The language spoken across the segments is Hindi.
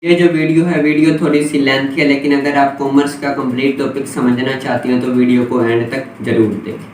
ये जो वीडियो थोड़ी सी लेंथ है, लेकिन अगर आप कॉमर्स का कंप्लीट टॉपिक समझना चाहती हैं तो वीडियो को एंड तक जरूर देखें।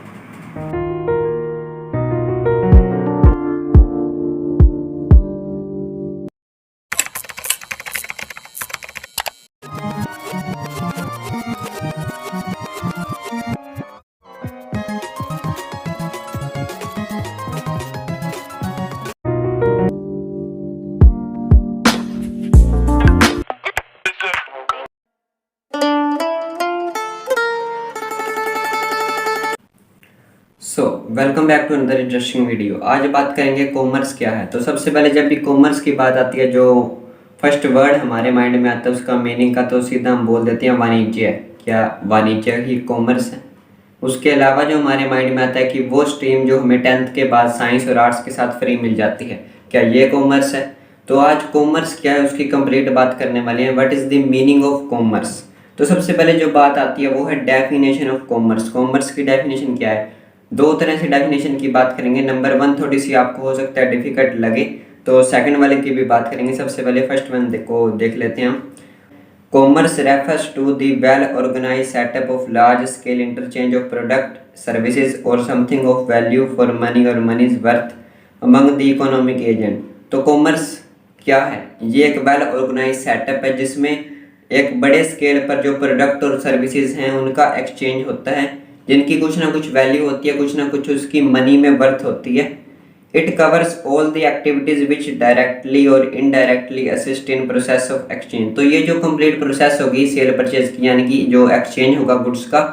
Welcome back to another interesting video. आज बात करेंगे कॉमर्स क्या है। तो सबसे पहले जब भी कॉमर्स की बात आती है, जो फर्स्ट वर्ड हमारे माइंड में आता है उसका मीनिंग का तो सीधा हम बोल देते हैं वाणिज्य है। क्या वाणिज्य ही कॉमर्स है? उसके अलावा जो हमारे माइंड में आता है कि वो स्ट्रीम जो हमें 10th के बाद साइंस और आर्ट्स के साथ फ्री मिल जाती है, क्या ये कॉमर्स है? तो आज कॉमर्स क्या है उसकी कंप्लीट बात करने वाले हैं। What is the meaning of commerce? तो सबसे पहले जो बात आती है वो है डेफिनेशन ऑफ कॉमर्स। कॉमर्स की डेफिनेशन क्या है? दो तरह से डेफिनेशन की बात करेंगे। नंबर 1 थोड़ी सी आपको हो सकता है डिफिकल्ट लगे, तो सेकंड वाले की भी बात करेंगे। सबसे पहले फर्स्ट वन को देख लेते हैं हम। Commerce refers to the well organise setup of large scale interchange of product services और something of value for money और money's worth among the economic agent. तो कॉमर्स क्या है? ये एक वेल ऑर्गेनाइज सेटअप है जिसमें एक बड़े स्केल पर जो प्रोडक्ट और सर्विसेज हैं उनका एक्सचेंज होता है, जिनकी कुछ ना कुछ वैल्यू होती है, कुछ ना कुछ उसकी मनी में वर्थ होती है। It covers all the activities which directly और indirectly assist in process of exchange. तो ये जो कंप्लीट प्रोसेस होगी सेल परचेज की, यानी कि जो एक्सचेंज होगा गुड्स का,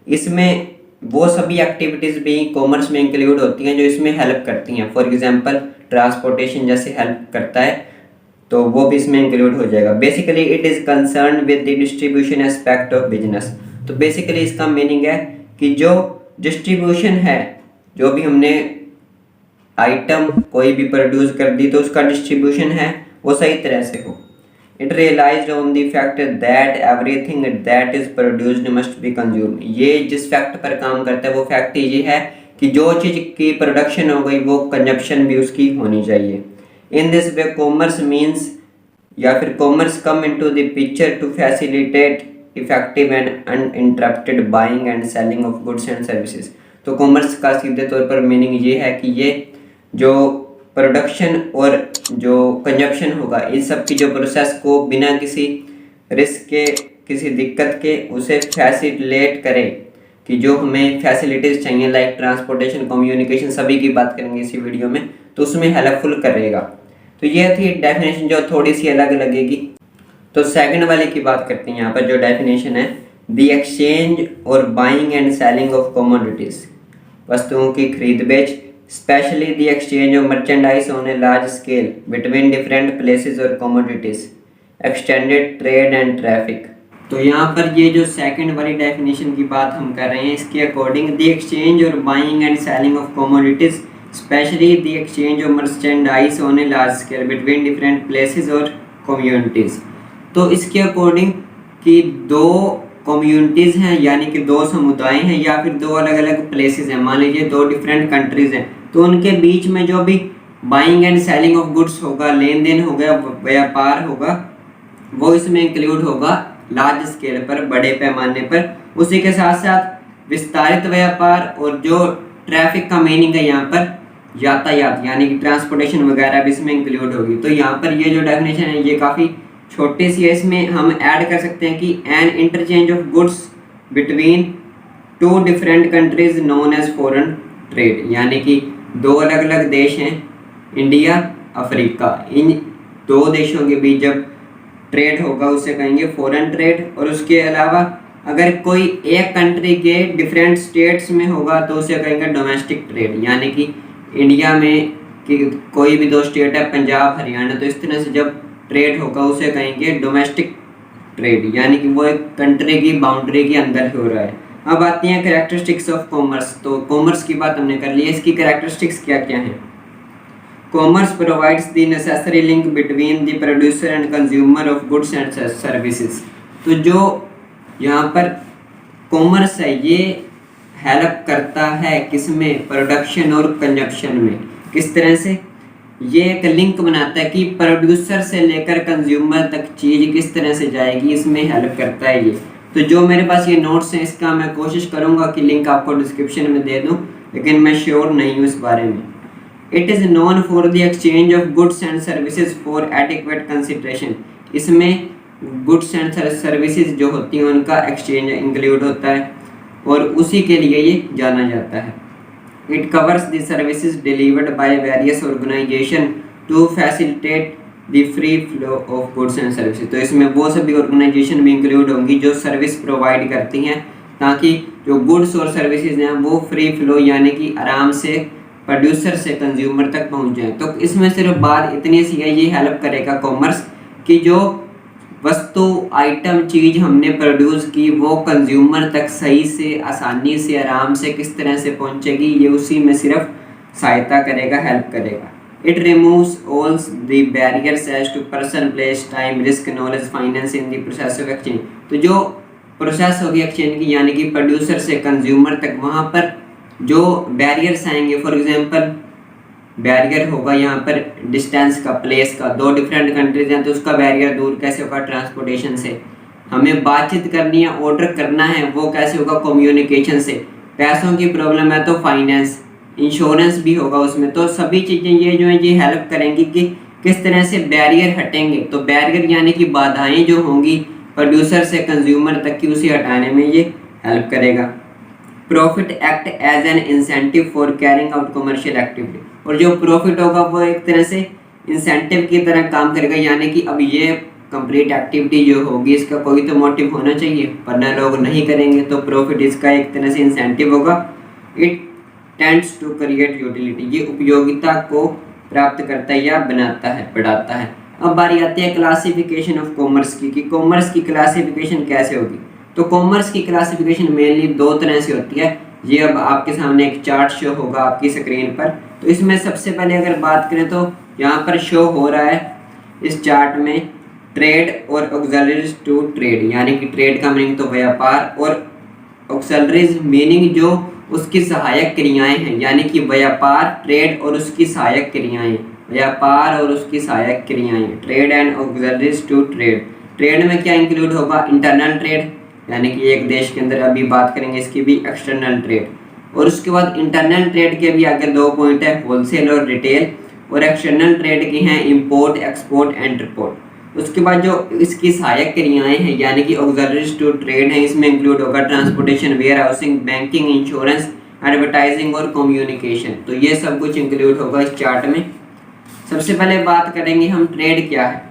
इसमें वो सभी एक्टिविटीज भी कॉमर्स में इंक्लूड होती हैं जो इसमें हेल्प करती हैं। फॉर एग्जाम्पल ट्रांसपोर्टेशन जैसे हेल्प करता है तो वो भी इसमें इंक्लूड हो जाएगा। Basically it is concern with the distribution aspect of business. तो बेसिकली इसका मीनिंग है कि जो डिस्ट्रीब्यूशन है, जो भी हमने आइटम कोई भी प्रोड्यूस कर दी तो उसका डिस्ट्रीब्यूशन है वो सही तरह से हो। It realized on the fact that everything that is produced must be consumed. ये जिस फैक्ट पर काम करता है वो फैक्ट ये है कि जो चीज़ की प्रोडक्शन हो गई वो कंजप्शन भी उसकी होनी चाहिए। In this way commerce means या फिर commerce come into the picture to facilitate effective and uninterrupted buying and selling of goods and services. तो कॉमर्स का सीधे तौर पर मीनिंग ये है कि ये जो प्रोडक्शन और जो कंजप्शन होगा इन सब की जो प्रोसेस को बिना किसी रिस्क के, किसी दिक्कत के उसे फैसिलिटेट करे, कि जो हमें फैसिलिटीज़ चाहिए लाइक ट्रांसपोर्टेशन, कम्युनिकेशन, सभी की बात करेंगे इसी वीडियो में, तो उसमें हेल्पफुल करेगा। तो ये थी डेफिनेशन जो थोड़ी सी अलग लगेगी। तो सेकंड वाले की बात करते हैं। यहाँ पर जो डेफिनेशन है, द एक्सचेंज और buying and selling of commodities, वस्तुओं की खरीद बेच, specially the exchange of merchandise on a large scale between different places और commodities, extended trade and traffic. तो यहाँ पर ये जो सेकंड वाली डेफिनेशन की बात हम कर रहे हैं, इसके अकॉर्डिंग द एक्सचेंज और buying and selling of commodities specially the exchange of merchandise on a large scale between different places और कम्युनिटीज़। तो इसके अकॉर्डिंग कि दो कम्युनिटीज़ हैं, यानी कि दो समुदाय हैं या फिर दो अलग अलग प्लेसेस हैं, मान लीजिए दो डिफरेंट कंट्रीज़ हैं, तो उनके बीच में जो भी buying and selling of goods होगा, लेन देन होगा, व्यापार होगा, वो इसमें इंक्लूड होगा लार्ज स्केल पर, बड़े पैमाने पर। उसी के साथ साथ विस्तारित व्यापार और जो ट्रैफिक का मीनिंग है यहाँ पर यातायात, यानी कि ट्रांसपोर्टेशन वगैरह भी इसमें इंक्लूड होगी। तो यहाँ पर ये जो डेफिनेशन है ये काफ़ी छोटी सी है, इसमें हम ऐड कर सकते हैं कि an interchange of goods between two different countries known as foreign trade, यानी कि दो अलग अलग देश हैं, इंडिया, अफ्रीका, इन दो देशों के बीच जब ट्रेड होगा उसे कहेंगे फॉरेन ट्रेड। और उसके अलावा अगर कोई एक कंट्री के डिफरेंट स्टेट्स में होगा तो उसे कहेंगे डोमेस्टिक ट्रेड, यानी कि इंडिया में कि कोई भी दो स्टेट है, पंजाब, हरियाणा, तो इस तरह से जब ट्रेड होगा उसे कहेंगे डोमेस्टिक ट्रेड, यानी कि वो एक कंट्री की बाउंड्री के अंदर हो रहा है। अब आती हैं कैरेक्टरिस्टिक्स ऑफ कॉमर्स। तो कॉमर्स की बात हमने कर ली है, इसकी कैरेक्टरिस्टिक्स क्या क्या हैं? Commerce provides the necessary link between the producer and consumer of goods and services. तो जो यहाँ पर कॉमर्स है ये हेल्प करता है किसमें? प्रोडक्शन और कंजप्शन में। किस तरह से? ये एक लिंक बनाता है कि प्रोड्यूसर से लेकर कंज्यूमर तक चीज़ किस तरह से जाएगी, इसमें हेल्प करता है ये। तो जो मेरे पास ये नोट्स हैं इसका मैं कोशिश करूँगा कि लिंक आपको डिस्क्रिप्शन में दे दूँ, लेकिन मैं श्योर नहीं हूँ इस बारे में। It is known for the exchange of goods and services for adequate consideration. इसमें गुड्स एंड सर्विसेज जो होती हैं उनका एक्सचेंज इंक्लूड होता है और उसी के लिए ये जाना जाता है। It covers the services delivered by various organizations to facilitate the free flow of goods and services। तो इसमें वो सभी ऑर्गेनाइजेशन भी इंक्लूड होंगी जो सर्विस प्रोवाइड करती हैं ताकि जो गुड्स और सर्विसेज हैं वो फ्री फ्लो यानी कि आराम से प्रोड्यूसर से कंज्यूमर तक पहुंच जाए। तो इसमें सिर्फ बात इतनी सी है, ये हेल्प करेगा कॉमर्स की जो वस्तु आइटम चीज़ हमने प्रोड्यूस की वो कंज्यूमर तक सही से आसानी से आराम से किस तरह से पहुंचेगी, ये उसी में सिर्फ सहायता करेगा, हेल्प करेगा। It removes all the barriers as to person, place, time, risk, knowledge, finance in the process of exchange. तो जो प्रोसेस होगी एक्सचेंज की यानी कि प्रोड्यूसर से कंज्यूमर तक, वहाँ पर जो बैरियर्स आएंगे, फॉर एग्जाम्पल बैरियर होगा यहाँ पर डिस्टेंस का, प्लेस का, दो डिफरेंट कंट्रीज हैं तो उसका बैरियर दूर कैसे होगा, ट्रांसपोर्टेशन से। हमें बातचीत करनी है, ऑर्डर करना है, वो कैसे होगा, कम्युनिकेशन से। पैसों की प्रॉब्लम है तो फाइनेंस, इंश्योरेंस भी होगा उसमें। तो सभी चीज़ें ये जो है ये हेल्प करेंगी कि किस तरह से बैरियर हटेंगे। तो बैरियर यानी कि बाधाएँ जो होंगी प्रोड्यूसर से कंज्यूमर तक की, उसे हटाने में ये हेल्प करेगा। Profit act as an incentive for carrying out commercial activity. और जो प्रॉफिट होगा वो एक तरह से इंसेंटिव की तरह काम करेगा, यानी कि अब ये कंप्लीट एक्टिविटी जो होगी इसका कोई तो मोटिव होना चाहिए, वरना लोग नहीं करेंगे। तो प्रॉफिट इसका एक तरह से इंसेंटिव होगा। It tends to create utility, ये उपयोगिता को प्राप्त करता है या बनाता है, बढ़ाता है। अब बारी आती है क्लासिफिकेशन ऑफ कॉमर्स की, कि कॉमर्स की क्लासिफिकेशन कैसे होगी। तो कॉमर्स की क्लासिफिकेशन मेनली दो तरह से होती है। ये अब आपके सामने एक चार्ट शो होगा आपकी स्क्रीन पर। तो इसमें सबसे पहले अगर बात करें तो यहाँ पर शो हो रहा है इस चार्ट में ट्रेड और ऑक्सिलरीज टू ट्रेड, यानी कि ट्रेड का मीनिंग तो व्यापार और ऑक्सिलरीज मीनिंग जो उसकी सहायक क्रियाएं हैं, यानी कि व्यापार, ट्रेड और उसकी सहायक क्रियाएं, व्यापार और उसकी सहायक क्रियाएं, trade and auxiliaries to trade. Trade में क्या इंक्लूड होगा, इंटरनल ट्रेड यानी कि एक देश के अंदर, अभी बात करेंगे इसकी भी, एक्सटर्नल ट्रेड। और उसके बाद इंटरनल ट्रेड के भी आगे दो पॉइंट है, होलसेल और रिटेल। और एक्सटर्नल ट्रेड की हैं इंपोर्ट, एक्सपोर्ट, एंटरपोर्ट। उसके बाद जो इसकी सहायक क्रियाएं हैं यानी कि ऑक्सिलरीज टू ट्रेड है, इसमें इंक्लूड होगा transportation, warehousing, banking, insurance, advertising और कम्युनिकेशन। तो ये सब कुछ इंक्लूड होगा इस चार्ट में। सबसे पहले बात करेंगे हम ट्रेड क्या है।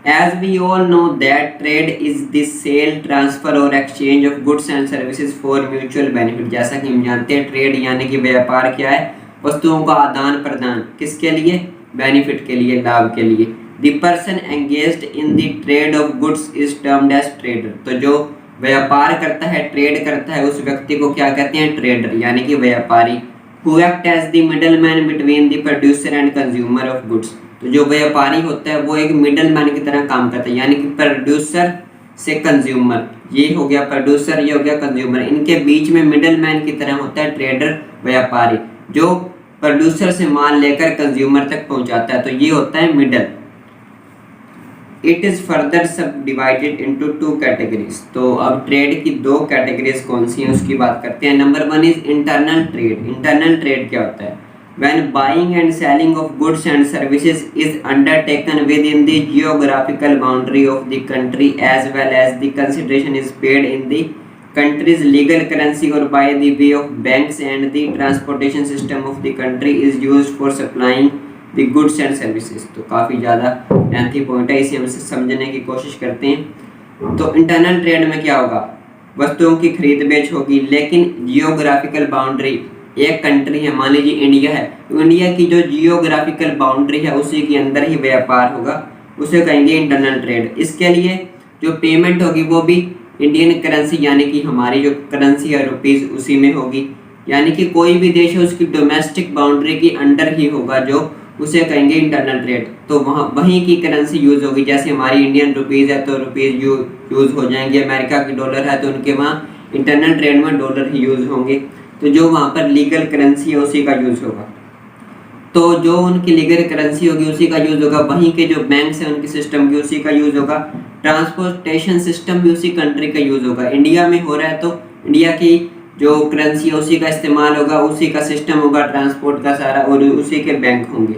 As we all know that trade is the sale, transfer और exchange of goods and services for mutual benefit। जैसा कि हम जानते हैं ट्रेड यानी कि व्यापार क्या है, वस्तुओं का आदान प्रदान, किसके लिए, बेनिफिट के लिए, लाभ के लिए। The person engaged in the trade of goods is termed as trader। तो जो व्यापार करता है, ट्रेड करता है, उस व्यक्ति को क्या कहते हैं, ट्रेडर यानी कि व्यापारी। Who act as the middleman between the producer and consumer of goods। तो जो व्यापारी होता है वो एक मिडल मैन की तरह काम करता है, यानी कि प्रोड्यूसर से कंज्यूमर, ये हो गया प्रोड्यूसर, ये हो गया कंज्यूमर, इनके बीच में मिडल मैन की तरह होता है ट्रेडर, व्यापारी, जो प्रोड्यूसर से माल लेकर कंज्यूमर तक पहुंचाता है। तो ये होता है मिडल। इट इज़ फर्दर सब डिवाइडेड इंटू टू कैटेगरीज। तो अब ट्रेड की दो कैटेगरीज कौन सी हैं उसकी बात करते हैं। Number one is internal trade. Internal trade क्या होता है, when buying and selling of goods and services is undertaken within the geographical boundary of the country as well as the consideration is paid in the country's legal currency or by the way of banks and the transportation system of the country is used for supplying the goods and services। तो काफ़ी ज़्यादा लेंथी पॉइंट है, इसे हम समझने की कोशिश करते हैं। तो इंटरनल ट्रेड में क्या होगा, वस्तुओं की खरीद बेच होगी, लेकिन जियोग्राफिकल बाउंड्री, एक कंट्री है, मान लीजिए इंडिया है, तो इंडिया की जो जियोग्राफिकल बाउंड्री है उसी के अंदर ही व्यापार होगा, उसे कहेंगे इंटरनल ट्रेड। इसके लिए जो पेमेंट होगी वो भी इंडियन करेंसी यानी कि हमारी जो करेंसी है रुपीज़, उसी में होगी। यानी कि कोई भी देश है उसकी डोमेस्टिक बाउंड्री के अंडर ही होगा, जो उसे कहेंगे इंटरनल ट्रेड। तो वहाँ वहीं की करेंसी यूज़ होगी, जैसे हमारी इंडियन रुपीज़ है तो रुपीज़ यूज़ हो जाएंगे, अमेरिका की डॉलर है तो उनके वहाँ इंटरनल ट्रेड में डॉलर ही यूज़ होंगे। तो जो वहाँ पर लीगल करेंसी है उसी का यूज़ होगा। तो जो उनकी लीगल करेंसी होगी उसी का यूज होगा, वहीं के जो बैंक्स हैं उनके सिस्टम की उसी का यूज होगा, ट्रांसपोर्टेशन सिस्टम भी उसी कंट्री का यूज होगा। इंडिया में हो रहा है तो इंडिया की जो करेंसी है उसी का इस्तेमाल होगा, उसी का सिस्टम होगा ट्रांसपोर्ट का सारा, और उसी के बैंक होंगे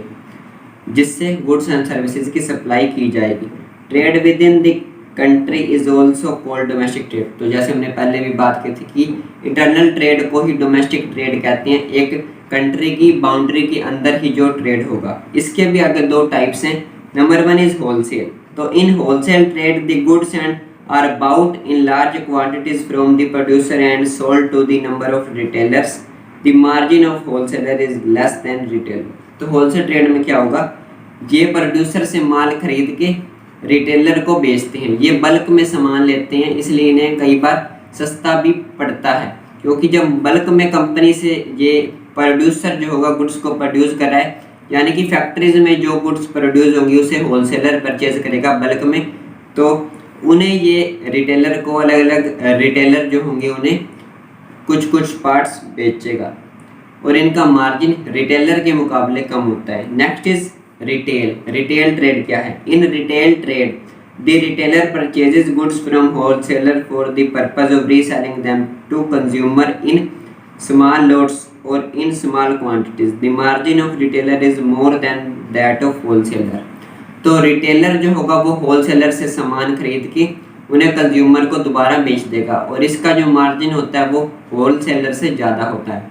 जिससे गुड्स एंड सर्विसेज की सप्लाई की जाएगी। Trade with in the country is also called domestic trade. तो जैसे हमने पहले भी बात की थी कि इंटरनल ट्रेड को ही डोमेस्टिक ट्रेड कहते हैं, एक कंट्री की बाउंड्री के अंदर ही जो ट्रेड होगा। इसके भी अगर दो टाइप्स हैं। Number 1 is wholesale. तो in wholesale trade the goods and are bought in large quantities from the producer and sold to the number of retailers. The margin of wholesaler is less than retailer. तो होलसेल ट्रेड में क्या होगा, ये प्रोड्यूसर से माल खरीद के रिटेलर को बेचते हैं, ये बल्क में सामान लेते हैं, इसलिए इन्हें कई बार सस्ता भी पड़ता है, क्योंकि जब बल्क में कंपनी से ये प्रोड्यूसर जो होगा गुड्स को प्रोड्यूस कर रहा है, यानी कि फैक्ट्रीज में जो गुड्स प्रोड्यूस होंगी उसे होलसेलर परचेज करेगा बल्क में, तो उन्हें ये रिटेलर को अलग अलग रिटेलर जो होंगे उन्हें कुछ कुछ पार्ट्स बेचेगा और इनका मार्जिन रिटेलर के मुकाबले कम होता है। Next is retail. Retail trade क्या है? In retail trade the retailer purchases goods from wholesaler for the purpose of reselling them to consumer in small lots और in small quantities. The margin of retailer is more than that of wholesaler. तो रिटेलर जो होगा वो होलसेलर से सामान खरीद के उन्हें कंज्यूमर को दोबारा बेच देगा और इसका जो मार्जिन होता है वो होलसेलर से ज़्यादा होता है।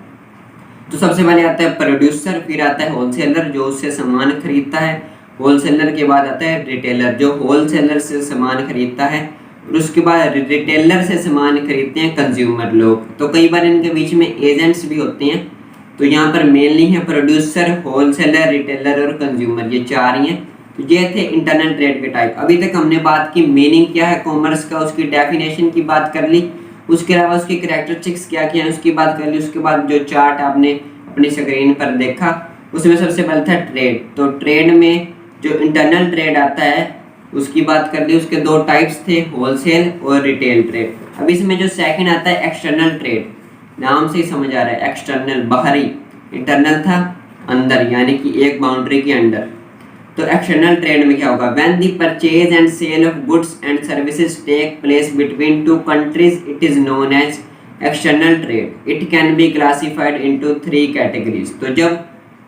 तो सबसे पहले आता है प्रोड्यूसर, फिर आता है होलसेलर जो उससे सामान खरीदता है, होलसेलर के बाद आता है रिटेलर जो होलसेलर से सामान खरीदता है, और उसके बाद रिटेलर से सामान खरीदते हैं कंज्यूमर लोग। तो कई बार इनके बीच में एजेंट्स भी होते हैं। तो यहाँ पर मेनली है प्रोड्यूसर, होलसेलर, रिटेलर और कंज्यूमर, ये चार ही हैं। तो ये थे इंटरनल ट्रेड के टाइप। अभी तक हमने बात की मीनिंग क्या है कॉमर्स का, उसकी डेफिनेशन की बात कर ली, उसके अलावा उसकी कैरेक्टरिस्टिक्स क्या क्या है उसकी बात कर ली। उसके बाद जो चार्ट आपने अपनी स्क्रीन पर देखा उसमें सबसे पहले था ट्रेड। तो ट्रेड में जो इंटरनल ट्रेड आता है उसकी बात कर ली। उसके दो टाइप्स थे, होलसेल और रिटेल ट्रेड। अब इसमें जो सेकंड आता है एक्सटर्नल ट्रेड, नाम से ही समझ आ रहा है एक्सटर्नल बाहरी, इंटरनल था अंदर यानी कि एक बाउंड्री के अंदर। तो एक्सटर्नल ट्रेड में क्या होगा? When the purchase and sale of goods and services take place between two countries it is known as external trade. It can be classified into 3 categories. तो जब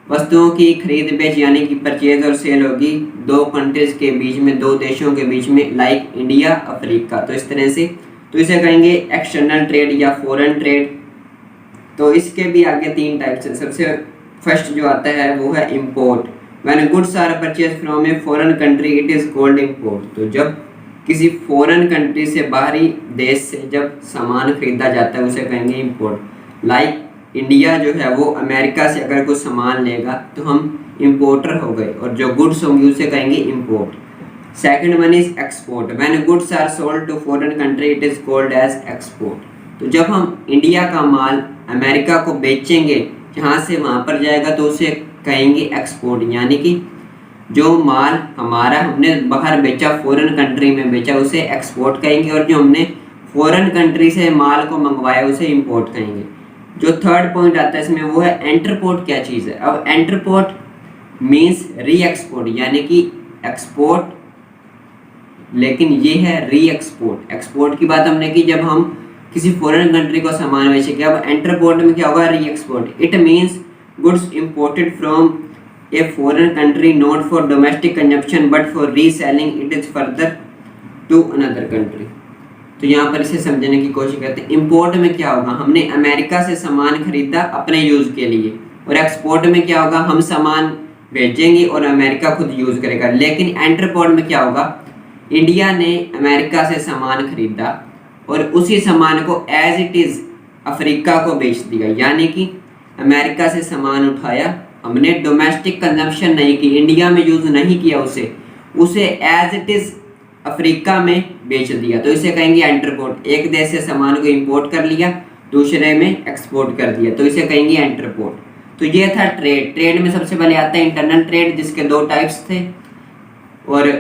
वस्तुओं की खरीद बेच यानी कि परचेज और सेल होगी दो कंट्रीज के बीच में, दो देशों के बीच में, लाइक इंडिया अफ्रीका, तो इस तरह से, तो इसे कहेंगे एक्सटर्नल ट्रेड या फॉरेन ट्रेड। तो इसके भी आगे 3 टाइप्स हैं। सबसे फर्स्ट जो आता है वो है import. When goods are purchased from a foreign country, it is called import. तो जब किसी फॉरेन कंट्री से, बाहरी देश से जब सामान खरीदा जाता है उसे कहेंगे इम्पोर्ट। लाइक इंडिया जो है वो अमेरिका से अगर कुछ सामान लेगा तो हम इम्पोर्टर हो गए, और जो गुड्स होंगी उसे कहेंगे import. Second one is export. When goods are sold to foreign country, it is called as export. तो जब हम इंडिया का माल अमेरिका को बेचेंगे, जहाँ से वहाँ पर जाएगा, तो उसे कहेंगे एक्सपोर्ट, यानी कि जो माल हमारा हमने बाहर बेचा, फॉरेन कंट्री में बेचा, उसे एक्सपोर्ट कहेंगे, और जो हमने फॉरेन कंट्री से माल को मंगवाया उसे इंपोर्ट कहेंगे। जो थर्ड पॉइंट आता है इसमें वो है एंटरपोर्ट। क्या चीज़ है? अब एंटरपोर्ट मीन्स री एक्सपोर्ट, यानी कि एक्सपोर्ट लेकिन ये है री एक्सपोर्ट। एक्सपोर्ट की बात हमने की जब हम किसी फॉरेन कंट्री को सामान बेचेंगे। अब एंटरपोर्ट में क्या होगा? री export. It means goods imported from a foreign country not for domestic consumption but for reselling it is further to another country। तो यहाँ पर इसे समझने की कोशिश करते हैं। इंपोर्ट में क्या होगा? हमने अमेरिका से सामान खरीदा अपने यूज़ के लिए, और एक्सपोर्ट में क्या होगा? हम सामान भेजेंगे और अमेरिका खुद यूज़ करेगा। लेकिन एंटरपोर्ट में क्या होगा? इंडिया ने अमेरिका से सामान खरीदा और उसी सामान को एज इट इज़ अफ्रीका को बेच दिया, यानी कि अमेरिका से सामान उठाया, हमने डोमेस्टिक कंजम्पशन नहीं की, इंडिया में यूज़ नहीं किया, उसे एज इट इज़ अफ्रीका में बेच दिया, तो इसे कहेंगे एंटरपोर्ट। एक देश से सामान को इंपोर्ट कर लिया, दूसरे में एक्सपोर्ट कर दिया, तो इसे कहेंगे एंटरपोर्ट। तो ये था ट्रेड। ट्रेड में सबसे पहले आता है इंटरनल ट्रेड जिसके 2 टाइप्स थे, और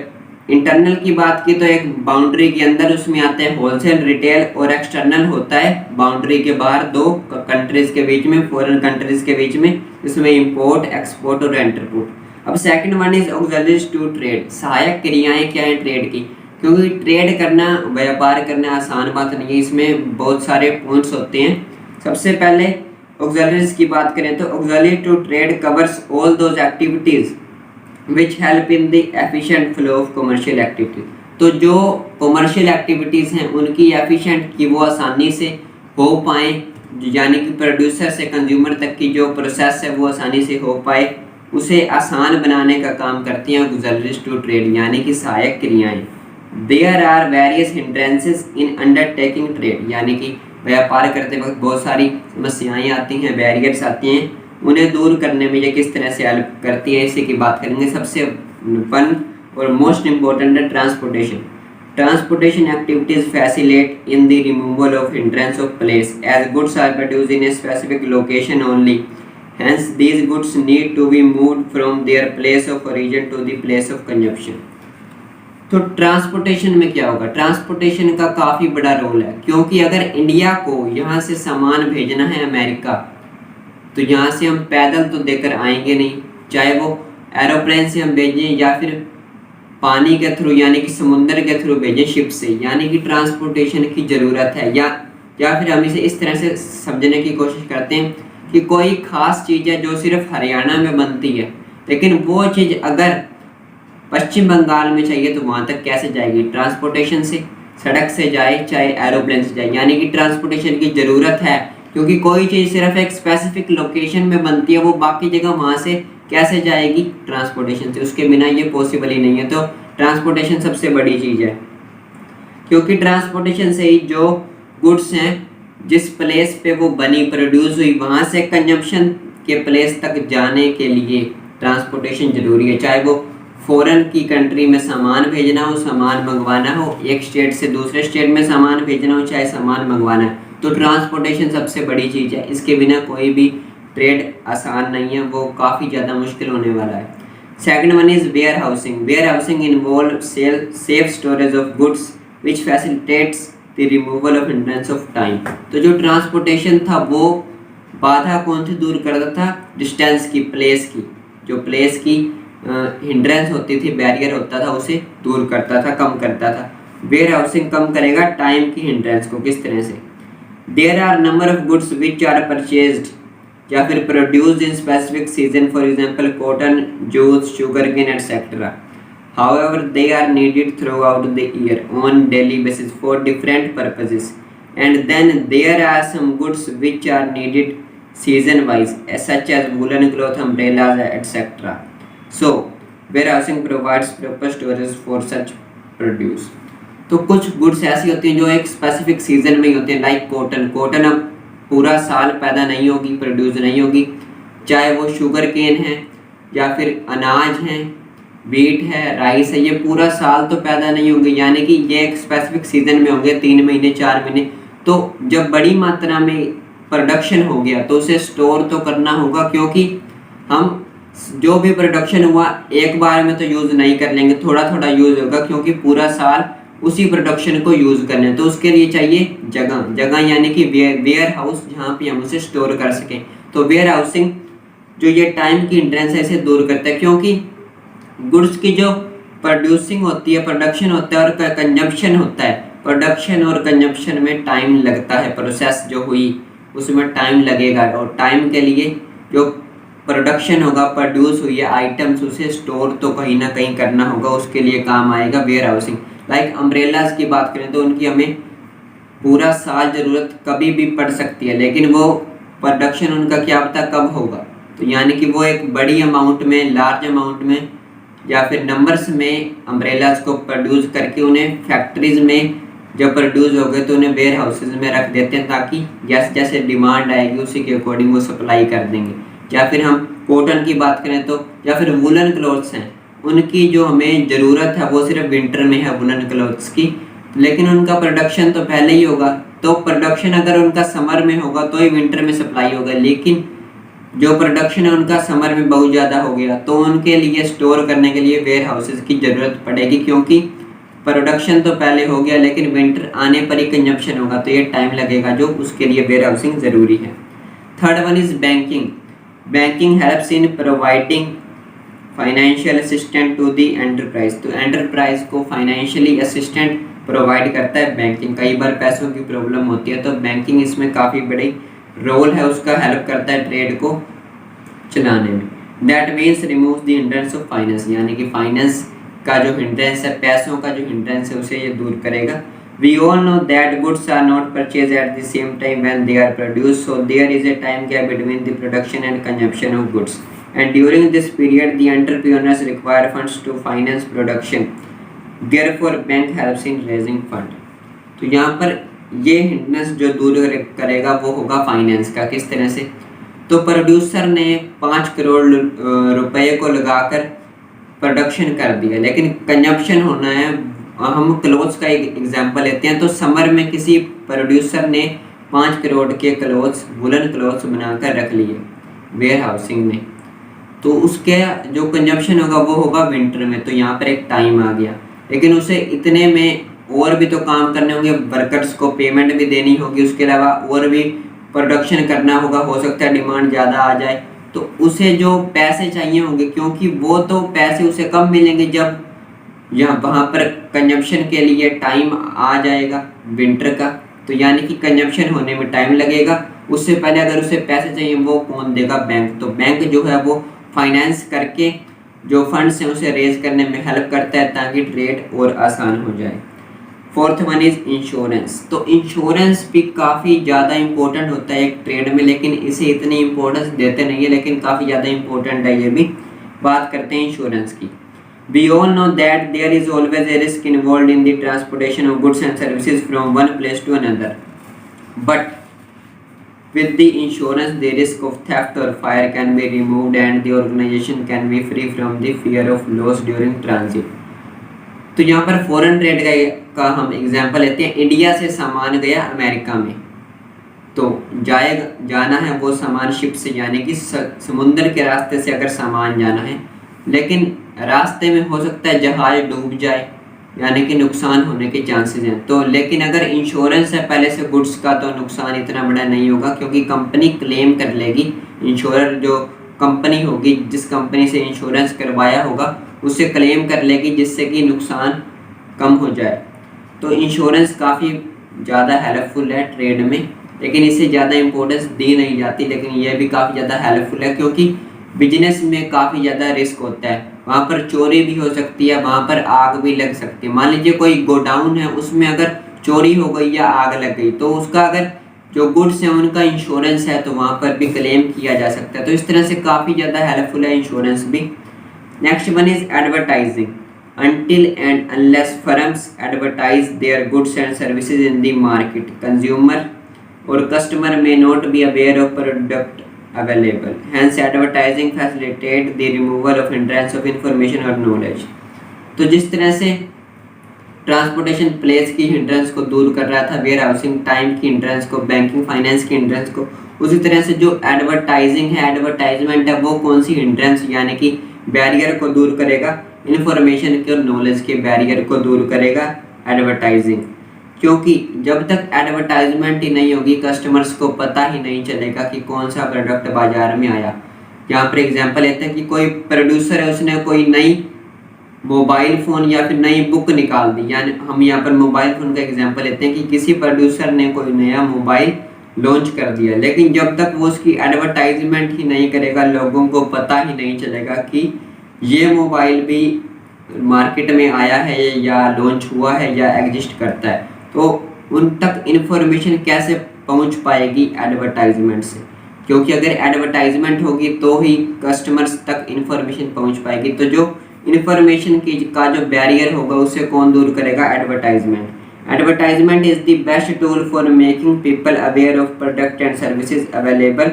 इंटरनल की बात की तो एक बाउंड्री के अंदर उसमें आते हैं होलसेल, रिटेल और एक्सटर्नल होता है बाउंड्री के बाहर दो कंट्रीज के बीच में, फॉरेन कंट्रीज के बीच में, इसमें इंपोर्ट, एक्सपोर्ट और इंटरपोर्ट। अब second one is auxiliaries to trade, सहायक क्रियाएं क्या है ट्रेड की, क्योंकि ट्रेड करना, व्यापार करना आसान बात नहीं है, इसमें बहुत सारे पॉइंट्स होते हैं। सबसे पहले ऑक्सिलरीज की बात करें तो auxiliary to trade covers all those activities which help in the efficient flow of commercial activity। तो जो कॉमर्शियल एक्टिविटीज़ हैं उनकी एफिशिएंट की वो आसानी से हो पाए, यानी कि प्रोड्यूसर से कंज्यूमर तक की जो प्रोसेस है वो आसानी से हो पाए, उसे आसान बनाने का काम करती हैं ऑक्सिलरीज टू ट्रेड, यानी कि सहायक क्रियाएं। There are various hindrances in undertaking trade, यानी कि व्यापार करते वक्त बहुत सारी समस्याएं आती हैं, बैरियर्स आती हैं, उन्हें दूर करने में ये किस तरह से हेल्प करती है, इसी की बात करेंगे। सबसे वन और मोस्ट इम्पोर्टेंट है transportation. Transportation activities facilitate in the removal of hindrance of place as goods are produced in a specific location only, hence these goods need to be moved from their place of origin to the place of consumption. तो ट्रांसपोर्टेशन में क्या होगा, ट्रांसपोर्टेशन का काफ़ी बड़ा रोल है, क्योंकि अगर इंडिया को यहाँ से सामान भेजना है अमेरिका, तो यहाँ से हम पैदल तो देकर आएंगे नहीं, चाहे वो एरोप्लेन से हम भेजें या फिर पानी के थ्रू यानी कि समुंदर के थ्रू भेजें, शिप से, यानी कि ट्रांसपोर्टेशन की ज़रूरत है। या फिर हम इसे इस तरह से समझने की कोशिश करते हैं कि कोई ख़ास चीज़ है जो सिर्फ हरियाणा में बनती है, लेकिन वो चीज़ अगर पश्चिम बंगाल में चाहिए तो वहाँ तक कैसे जाएगी, ट्रांसपोर्टेशन से, सड़क से जाए चाहे एरोप्लेन से जाए, यानी कि ट्रांसपोर्टेशन की ज़रूरत है, क्योंकि कोई चीज़ सिर्फ एक स्पेसिफिक लोकेशन में बनती है, वो बाकी जगह वहाँ से कैसे जाएगी, ट्रांसपोर्टेशन से, उसके बिना ये पॉसिबल ही नहीं है। तो ट्रांसपोर्टेशन सबसे बड़ी चीज़ है, क्योंकि ट्रांसपोर्टेशन से ही जो गुड्स हैं जिस प्लेस पे वो बनी, प्रोड्यूस हुई, वहाँ से कंजम्पशन के प्लेस तक जाने के लिए ट्रांसपोर्टेशन ज़रूरी है, चाहे वो फॉरेन की कंट्री में सामान भेजना हो, सामान मंगवाना हो, एक स्टेट से दूसरे स्टेट में सामान भेजना हो, चाहे सामान मंगवाना है, तो ट्रांसपोर्टेशन सबसे बड़ी चीज़ है। इसके बिना कोई भी ट्रेड आसान नहीं है, वो काफ़ी ज़्यादा मुश्किल होने वाला है। Second one is warehousing. Warehousing involve safe storage of goods which facilitates the removal of hindrance of time. तो जो ट्रांसपोर्टेशन था वो बाधा कौन सी दूर करता था, डिस्टेंस की, प्लेस की, जो प्लेस की हिंड्रेंस होती थी, बैरियर होता था, उसे दूर करता था, कम करता था। वेयर हाउसिंग कम करेगा टाइम की हिंड्रेंस को, किस तरह से, there are number of goods which are purchased या फिर produced in specific season, for example cotton, juice, sugar cane etcetera. However, they are needed throughout the year on daily basis for different purposes, and then there are some goods which are needed season wise, such as woolen cloth, umbrellas, etc. So warehousing provides proper storage for such produce। तो कुछ गुड्स ऐसी होती हैं जो एक स्पेसिफिक सीजन में ही होती हैं, लाइक कॉटन अब पूरा साल पैदा नहीं होगी, प्रोड्यूस नहीं होगी, चाहे वो शुगर केन है या फिर अनाज है, वीट है, राइस है, ये पूरा साल तो पैदा नहीं होंगे, यानी कि ये एक स्पेसिफिक सीजन में होंगे, 3 महीने 4 महीने। तो जब बड़ी मात्रा में प्रोडक्शन हो गया तो उसे स्टोर तो करना होगा, क्योंकि हम जो भी प्रोडक्शन हुआ एक बार में तो यूज़ नहीं कर लेंगे, थोड़ा थोड़ा यूज़ होगा, क्योंकि पूरा साल उसी प्रोडक्शन को यूज़ करना है। तो उसके लिए चाहिए जगह यानी कि वेयर हाउस, जहाँ पे हम उसे स्टोर कर सकें। तो वेयर हाउसिंग जो ये टाइम की हिंड्रेंस है इसे दूर करता है, क्योंकि गुड्स की जो प्रोड्यूसिंग होती है, प्रोडक्शन होता है और कंजम्पशन होता है, प्रोडक्शन और कंजम्पशन में टाइम लगता है, प्रोसेस जो हुई उसमें टाइम लगेगा, और टाइम के लिए जो प्रोडक्शन होगा, प्रोड्यूस हुई है आइटम्स, उसे स्टोर तो कहीं ना कहीं करना होगा, उसके लिए काम आएगा वेयर हाउसिंग। लाइक अम्ब्रेलाज की बात करें तो उनकी हमें पूरा साल ज़रूरत कभी भी पड़ सकती है, लेकिन वो प्रोडक्शन उनका क्या पता कब होगा, तो यानी कि वो एक बड़ी अमाउंट में, लार्ज अमाउंट में या फिर नंबर्स में अम्ब्रेलाज को प्रोड्यूस करके उन्हें फैक्ट्रीज में जब प्रोड्यूस हो गए तो उन्हें वेयर हाउसेज में रख देते हैं, ताकि जैसे जैसे डिमांड आएगी उसी के अकॉर्डिंग वो सप्लाई कर देंगे। या फिर हम कॉटन की बात करें तो, या फिर वुलन क्लॉथ्स हैं, उनकी जो हमें ज़रूरत है वो सिर्फ विंटर में है वुलन क्लॉथ्स की, लेकिन उनका प्रोडक्शन तो पहले ही होगा, तो प्रोडक्शन अगर उनका समर में होगा तो ही विंटर में सप्लाई होगा, लेकिन जो प्रोडक्शन है उनका समर में बहुत ज़्यादा हो गया तो उनके लिए स्टोर करने के लिए वेयर हाउसेज की ज़रूरत पड़ेगी, क्योंकि प्रोडक्शन तो पहले हो गया लेकिन विंटर आने पर ही कंजप्शन होगा तो ये टाइम लगेगा, जो उसके लिए वेयर हाउसिंग ज़रूरी है। Third one is banking. Banking helps in providing financial assistant to the enterprise. तो एंटरप्राइज को फाइनेंशियली असिस्टेंट प्रोवाइड करता है बैंकिंग। कई बार पैसों की प्रॉब्लम होती है तो बैंकिंग इसमें काफ़ी बड़ी रोल है उसका, हेल्प करता है ट्रेड को चलाने में। That means remove the hindrance of finance, यानी कि फाइनेंस का जो हिंड्रेंस है, पैसों का जो हिंड्रेंस है उसे ये दूर करेगा। We all know that goods are not purchased at the same time when they are produced, so there is a time gap between the production and consumption of goods. And during this period, the entrepreneurs require funds to finance production. Therefore, bank helps in raising fund. तो यहाँ पर ये हिंड्रेंस जो दूर करेगा वो होगा फाइनेंस का। किस तरह से? तो प्रोड्यूसर ने 5 करोड़ रुपए को लगाकर प्रोडक्शन कर दिया, लेकिन कंजप्शन होना है। हम क्लोथ्स का एक एग्जांपल लेते हैं। तो समर में किसी प्रोड्यूसर ने 5 करोड़ के क्लोथ्स, वुलन क्लोथ्स बनाकर रख लिए वेयर हाउसिंग में, तो उसके जो कंजप्शन होगा वो होगा विंटर में। तो यहाँ पर एक टाइम आ गया, लेकिन उसे इतने में और भी तो काम करने होंगे, वर्कर्स को पेमेंट भी देनी होगी, उसके अलावा और भी प्रोडक्शन करना होगा, हो सकता है डिमांड ज़्यादा आ जाए तो उसे जो पैसे चाहिए होंगे, क्योंकि वो तो पैसे उसे कम मिलेंगे जब यहाँ वहाँ पर कंजप्शन के लिए टाइम आ जाएगा विंटर का, तो यानी कि कंजप्शन होने में टाइम लगेगा। उससे पहले अगर उसे पैसे चाहिए वो कौन देगा? बैंक। तो बैंक जो है वो फाइनेंस करके जो फंड्स हैं उसे रेज करने में हेल्प करता है ताकि ट्रेड और आसान हो जाए। Fourth one is insurance. तो इंश्योरेंस भी काफ़ी ज़्यादा इंपॉर्टेंट होता है एक ट्रेड में, लेकिन इसे इतनी इंपॉर्टेंस देते नहीं है, लेकिन काफ़ी ज़्यादा इंपॉर्टेंट है ये भी। बात करते हैं इंश्योरेंस की। We all know that there is always a risk involved in the transportation of goods and services from one place to another. But with the insurance, the risk of theft or fire can be removed and the organization can be free from the fear of loss during transit. तो यहाँ पर फॉरेन ट्रेड का हम एग्जांपल लेते हैं। इंडिया से सामान गया अमेरिका में, तो जाना है वो सामान शिप से, यानी कि समुद्र के रास्ते से अगर सामान जाना है, लेकिन रास्ते में हो सकता है जहाज डूब जाए, यानी कि नुकसान होने के चांसेस हैं। तो लेकिन अगर इंश्योरेंस है पहले से गुड्स का तो नुकसान इतना बड़ा नहीं होगा, क्योंकि कंपनी क्लेम कर लेगी। इंश्योरर जो कंपनी होगी, जिस कंपनी से इंश्योरेंस करवाया होगा, उसे क्लेम कर लेगी, जिससे कि नुकसान कम हो जाए। तो इंश्योरेंस काफ़ी ज़्यादा हेल्पफुल है ट्रेड में, लेकिन इसे ज़्यादा इंपॉर्टेंस दी नहीं जाती, लेकिन यह भी काफ़ी ज़्यादा हेल्पफुल है, क्योंकि बिजनेस में काफ़ी ज़्यादा रिस्क होता है। वहाँ पर चोरी भी हो सकती है, वहाँ पर आग भी लग सकती है। मान लीजिए कोई गोडाउन है, उसमें अगर चोरी हो गई या आग लग गई, तो उसका अगर जो गुड्स हैं उनका इंश्योरेंस है तो वहाँ पर भी क्लेम किया जा सकता है। तो इस तरह से काफ़ी ज़्यादा हेल्पफुल है इंश्योरेंस भी। Next one is advertising. Until and unless firms advertise their goods and services in the market, consumer or customer may not be aware of product available. Hence, advertising facilitates the removal of hindrance of information or knowledge. तो जिस तरह से ट्रांसपोर्टेशन प्लेस की हिंड्रेंस को दूर कर रहा था, वेयर हाउसिंग टाइम की हिंड्रेंस को, बैंकिंग फाइनेंस की हिंड्रेंस को, उसी तरह से जो एडवर्टाइजिंग है, एडवर्टाइजमेंट है, वो कौन सी हिंड्रेंस यानी कि बैरियर को दूर करेगा? इन्फॉर्मेशन के और नॉलेज के बैरियर को दूर करेगा एडवर्टाइजिंग। क्योंकि जब तक एडवर्टाइजमेंट ही नहीं होगी, कस्टमर्स को पता ही नहीं चलेगा कि कौन सा प्रोडक्ट बाजार में आया। यहाँ पर एग्जांपल लेते हैं कि कोई प्रोड्यूसर है, उसने कोई नई मोबाइल फ़ोन या फिर नई बुक निकाल दी, यानी हम यहाँ पर मोबाइल फ़ोन का एग्जांपल लेते हैं कि किसी प्रोड्यूसर ने कोई नया मोबाइल लॉन्च कर दिया, लेकिन जब तक वो उसकी एडवर्टाइजमेंट ही नहीं करेगा, लोगों को पता ही नहीं चलेगा कि ये मोबाइल भी मार्केट में आया है या लॉन्च हुआ है या एग्जिस्ट करता है, तो उन तक इन्फॉर्मेशन कैसे पहुंच पाएगी? एडवर्टाइजमेंट से। क्योंकि अगर एडवर्टाइजमेंट होगी तो ही कस्टमर्स तक इन्फॉर्मेशन पहुंच पाएगी। तो जो इन्फॉर्मेशन का जो बैरियर होगा उसे कौन दूर करेगा? Advertisement. Advertisement is the best tool for making people aware of product and services available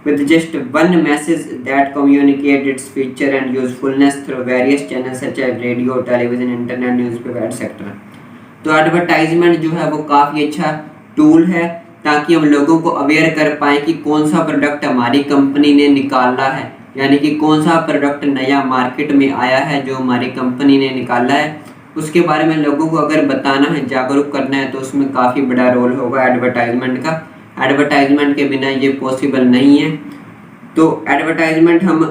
with just one message that communicate its feature and usefulness through various channels such as radio, television, internet, newspaper, etc. तो एडवर्टाइजमेंट जो है वो काफ़ी अच्छा टूल है ताकि हम लोगों को अवेयर कर पाएँ कि कौन सा प्रोडक्ट हमारी कंपनी ने निकाला है, यानी कि कौन सा प्रोडक्ट नया मार्केट में आया है जो हमारी कंपनी ने निकाला है, उसके बारे में लोगों को अगर बताना है, जागरूक करना है, तो उसमें काफ़ी बड़ा रोल होगा एडवर्टाइजमेंट का। एडवर्टाइजमेंट के बिना ये पॉसिबल नहीं है। तो एडवर्टाइजमेंट हम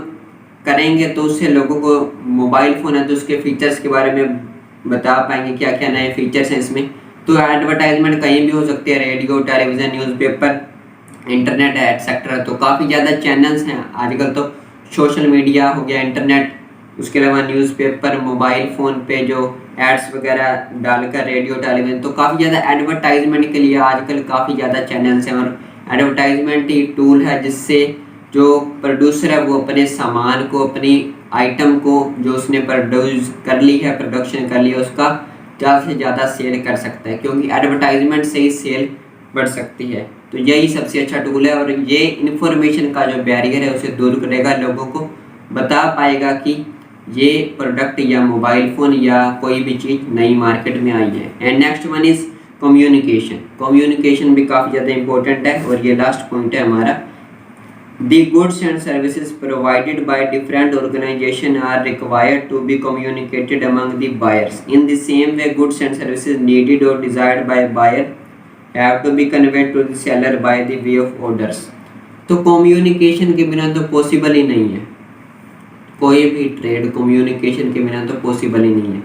करेंगे तो उससे लोगों को मोबाइल फ़ोन है तो उसके फीचर्स के बारे में बता पाएंगे, क्या क्या नए फीचर्स हैं इसमें। तो एडवर्टाइजमेंट कहीं भी हो सकती है, रेडियो, टेलीविज़न, न्यूज़पेपर, इंटरनेट है एक्सेट्रा। तो काफ़ी ज़्यादा चैनल्स हैं आजकल। तो सोशल मीडिया हो गया, इंटरनेट, उसके अलावा न्यूज़पेपर, मोबाइल फ़ोन पे जो एड्स वगैरह डालकर, रेडियो, टेलीविज़न, तो काफ़ी ज़्यादा एडवर्टाइजमेंट के लिए आजकल काफ़ी ज़्यादा चैनल्स हैं। और एडवर्टाइजमेंट ही टूल है जिससे जो प्रोड्यूसर है वो अपने सामान को, अपनी आइटम को जो उसने प्रोड्यूस कर ली है, प्रोडक्शन कर लिया, उसका ज़्यादा से ज़्यादा सेल कर सकता है, क्योंकि एडवर्टाइजमेंट से ही सेल बढ़ सकती है। तो यही सबसे अच्छा टूल है और ये इन्फॉर्मेशन का जो बैरियर है उसे दूर करेगा, लोगों को बता पाएगा कि ये प्रोडक्ट या मोबाइल फ़ोन या कोई भी चीज़ नई मार्केट में आई है। And next one is communication. Communication भी काफ़ी ज़्यादा इंपॉर्टेंट है और ये लास्ट पॉइंट है हमारा। The goods and services provided by different organizations are required to be communicated among the buyers. In the same way, goods and services needed or desired by buyer have to be conveyed to the seller by the way of orders. तो कम्युनिकेशन के बिना तो पॉसिबल ही नहीं है, कोई भी ट्रेड कम्युनिकेशन के बिना तो पॉसिबल ही नहीं है,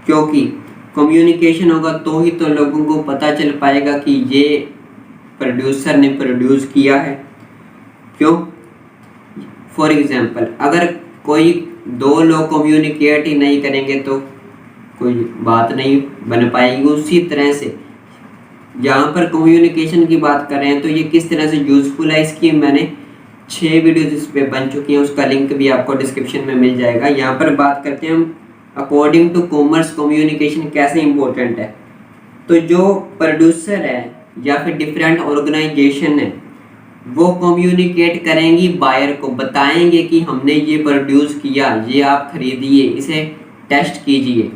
क्योंकि कम्युनिकेशन होगा तो ही तो लोगों को पता चल पाएगा कि ये प्रोड्यूसर ने प्रोड्यूस किया है। क्यों? फॉर एग्जाम्पल, अगर कोई दो लोग कम्युनिकेट ही नहीं करेंगे तो कोई बात नहीं बन पाएगी। उसी तरह से यहाँ पर कम्युनिकेशन की बात कर रहे हैं तो ये किस तरह से यूज़फुल है, इसकी मैंने 6 वीडियोज़ इस पर बन चुकी हैं, उसका लिंक भी आपको डिस्क्रिप्शन में मिल जाएगा। यहाँ पर बात करते हैं हम अकॉर्डिंग टू कॉमर्स कम्युनिकेशन कैसे इम्पोर्टेंट है। तो जो प्रोड्यूसर है या फिर डिफरेंट ऑर्गेनाइजेशन है वो कम्युनिकेट करेंगी बायर को, बताएंगे कि हमने ये प्रोड्यूस किया, ये आप खरीदिए, इसे टेस्ट कीजिए।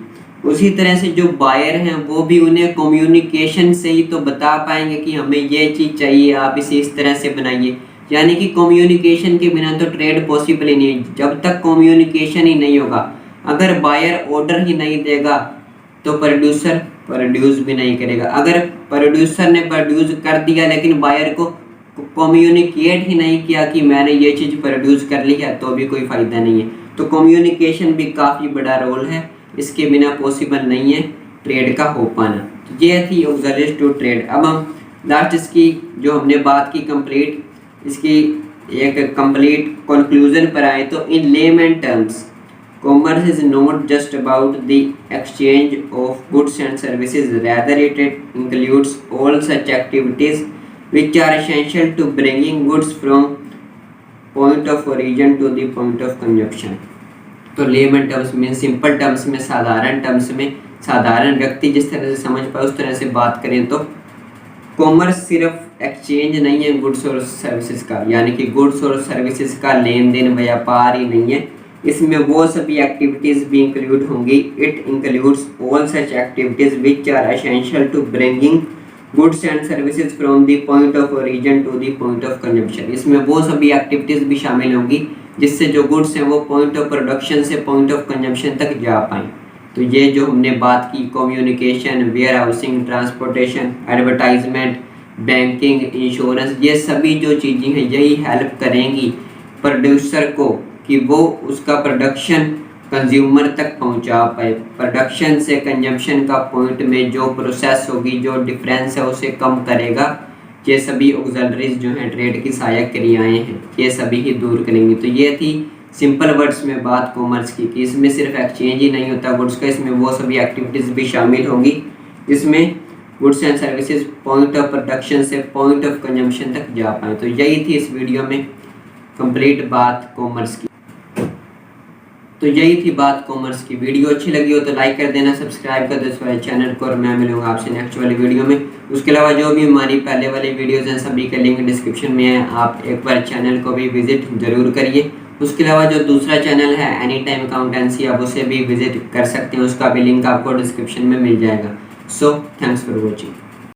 उसी तरह से जो बायर हैं वो भी उन्हें कम्युनिकेशन से ही तो बता पाएंगे कि हमें ये चीज़ चाहिए, आप इसे इस तरह से बनाइए। यानी कि कम्युनिकेशन के बिना तो ट्रेड पॉसिबल ही नहीं है। जब तक कम्युनिकेशन ही नहीं होगा, अगर बायर ऑर्डर ही नहीं देगा तो प्रोड्यूसर प्रोड्यूस भी नहीं करेगा। अगर प्रोड्यूसर ने प्रोड्यूस कर दिया लेकिन बायर को कम्युनिकेट ही नहीं किया कि मैंने ये चीज़ प्रोड्यूस कर ली है, तो भी कोई फ़ायदा नहीं है। तो कम्युनिकेशन भी काफ़ी बड़ा रोल है, इसके बिना पॉसिबल नहीं है ट्रेड का हो पाना। तो ये थी ऑक्सिलरीज टू ट्रेड। अब हम लास्ट इसकी जो हमने बात की कंप्लीट, इसकी एक कंप्लीट कंक्लूजन पर आए तो in layman terms commerce is not just about the exchange of goods and services, rather it includes all such activities which are essential to bringing goods from point of origin to the point of consumption। तो लेमन टर्म्स में, सिंपल टर्म्स में, साधारण टर्म्स में, साधारण व्यक्ति जिस तरह से समझ पाए उस तरह से बात करें तो कॉमर्स सिर्फ एक्सचेंज नहीं है गुड्स और सर्विसेज का, यानी कि गुड्स और सर्विसेज का लेन देन व्यापार ही नहीं है, इसमें वो सभी एक्टिविटीज़ भी इंक्लूड होंगी। It includes all such activities which are essential to bringing goods and services from the point of origin to the point of consumption. इसमें वो सभी एक्टिविटीज़ भी शामिल होंगी जिससे जो गुड्स हैं वो पॉइंट ऑफ प्रोडक्शन से पॉइंट ऑफ कंजम्पशन तक जा पाएँ। तो ये जो हमने बात की communication, warehousing, transportation, advertisement, banking, insurance, ये सभी जो चीज़ें हैं यही हेल्प करेंगी प्रोड्यूसर को कि वो उसका प्रोडक्शन कंज्यूमर तक पहुंचा पाए। प्रोडक्शन से कंजम्पशन का पॉइंट में जो प्रोसेस होगी, जो डिफरेंस है उसे कम करेगा। ये सभी ऑक्सिलरीज जो हैं ट्रेड की सहायक क्रियाएं हैं, ये सभी ही दूर करेंगी। तो ये थी सिंपल वर्ड्स में बात कॉमर्स की कि इसमें सिर्फ एक्सचेंज ही नहीं होता गुड्स का, इसमें वो सभी एक्टिविटीज़ भी शामिल होंगी जिसमें goods and services point of production से पॉइंट ऑफ कंजम्पशन तक जा पाएँ। तो यही थी इस वीडियो में कंप्लीट बात कॉमर्स की। तो यही थी बात कॉमर्स की। वीडियो अच्छी लगी हो तो लाइक कर देना, सब्सक्राइब कर दो हमारे चैनल को और मैं मिलूंगा आपसे नेक्स्ट वाली वीडियो में। उसके अलावा जो भी हमारी पहले वाली वीडियोज़ हैं सभी के लिंक डिस्क्रिप्शन में है, आप एक बार चैनल को भी विजिट ज़रूर करिए। उसके अलावा जो दूसरा चैनल है एनी टाइम अकाउंटेंसी, आप उसे भी विजिट कर सकते हैं, उसका भी लिंक आपको डिस्क्रिप्शन में मिल जाएगा। So thanks for watching.